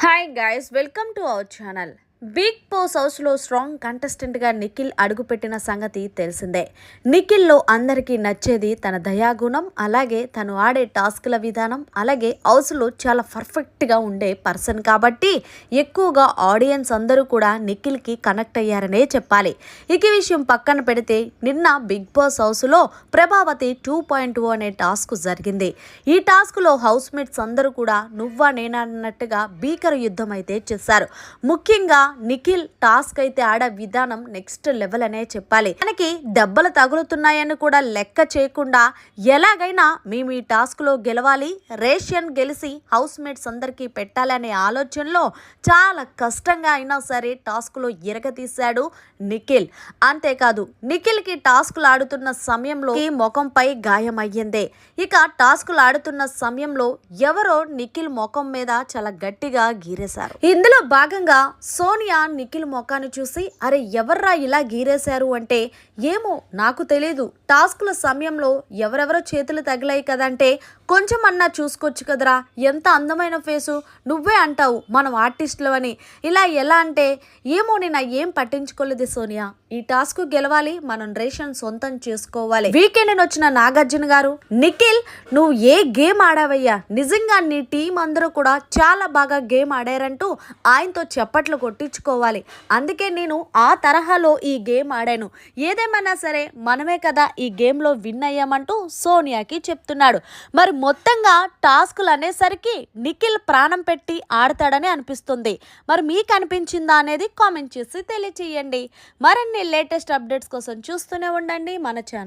Hi guys, welcome to our channel. Bigg Boss హౌస్లో strong కంటెస్టెంట్గా నిఖిల్ అడుగుపెట్టిన సంగతి తెలిసిందే. నిఖిల్లో అందరికీ నచ్చేది తన దయాగుణం, అలాగే తను ఆడే టాస్క్ల విధానం, అలాగే హౌస్లో చాలా పర్ఫెక్ట్గా ఉండే పర్సన్ కాబట్టి ఎక్కువగా ఆడియన్స్ అందరూ కూడా నిఖిల్కి కనెక్ట్ అయ్యారనే చెప్పాలి. ఇక విషయం పక్కన పెడితే నిన్న బిగ్ బాస్ హౌస్లో ప్రభావతి 2.0 అనే టాస్క్ జరిగింది. ఈ టాస్క్లో హౌస్ మేట్స్ అందరూ కూడా నువ్వా నేనా అన్నట్టుగా భీకర యుద్ధం అయితే చేశారు. ముఖ్యంగా నిఖిల్ టాస్క్ అయితే ఆడే విధానం నెక్స్ట్ లెవెల్ అనే చెప్పాలి. మనకి దెబ్బలు తగులుతున్నాయని కూడా లెక్క చేయకుండా ఎలాగైనా మేము ఈ టాస్క్ లో గెలవాలి, రేషన్ గెలిచి హౌస్ మేట్స్ అందరికీ పెట్టాలనే ఆలోచనలో చాలా కష్టంగా అయినా సరే టాస్క్ లో ఇరగతీశాడు నిఖిల్. అంతేకాదు నిఖిల్ కి టాస్క్లు ఆడుతున్న సమయంలో ముఖంపై గాయం అయ్యిందే. ఇక టాస్క్లు ఆడుతున్న సమయంలో ఎవరో నిఖిల్ ముఖం మీద చాలా గట్టిగా గీరేశారు. ఇందులో భాగంగా సోనియా నిఖిల్ ముఖాన్ని చూసి అరే ఎవర్రా ఇలా గీరేశారు అంటే ఏమో నాకు తెలీదు, టాస్క్ల సమయంలో ఎవరెవరో చేతులు తగిలాయి కదంటే కొంచెం అన్నా చూసుకోవచ్చు కదరా, ఎంత అందమైన ఫేసు, నువ్వే అంటావు మనం ఆర్టిస్టులు అని. ఇలా ఎలా అంటే ఏమో నేను ఏం పట్టించుకోలేదు సోనియా, ఈ టాస్క్ గెలవాలి, మనం రేషన్ సొంతం చేసుకోవాలి. వీకెండ్ వచ్చిన నాగార్జున గారు, నిఖిల్ నువ్వు ఏ గేమ్ ఆడావయ్యా, నిజంగా నీ టీం అందరూ కూడా చాలా బాగా గేమ్ ఆడారంటూ ఆయనతో చప్పట్లు కొట్టించుకోవాలి. అందుకే నేను ఆ తరహాలో ఈ గేమ్ ఆడాను, ఏదేమైనా సరే మనమే కదా ఈ గేమ్లో విన్ అయ్యామంటూ సోనియాకి చెప్తున్నాడు. మరి మొత్తంగా టాస్కులు అనేసరికి నిఖిల్ ప్రాణం పెట్టి ఆడతాడని అనిపిస్తుంది. మరి మీకు అనిపించిందా అనేది కామెంట్ చేసి తెలియచేయండి. మరిన్ని లేటెస్ట్ అప్డేట్స్ కోసం చూస్తూనే ఉండండి మన ఛానల్.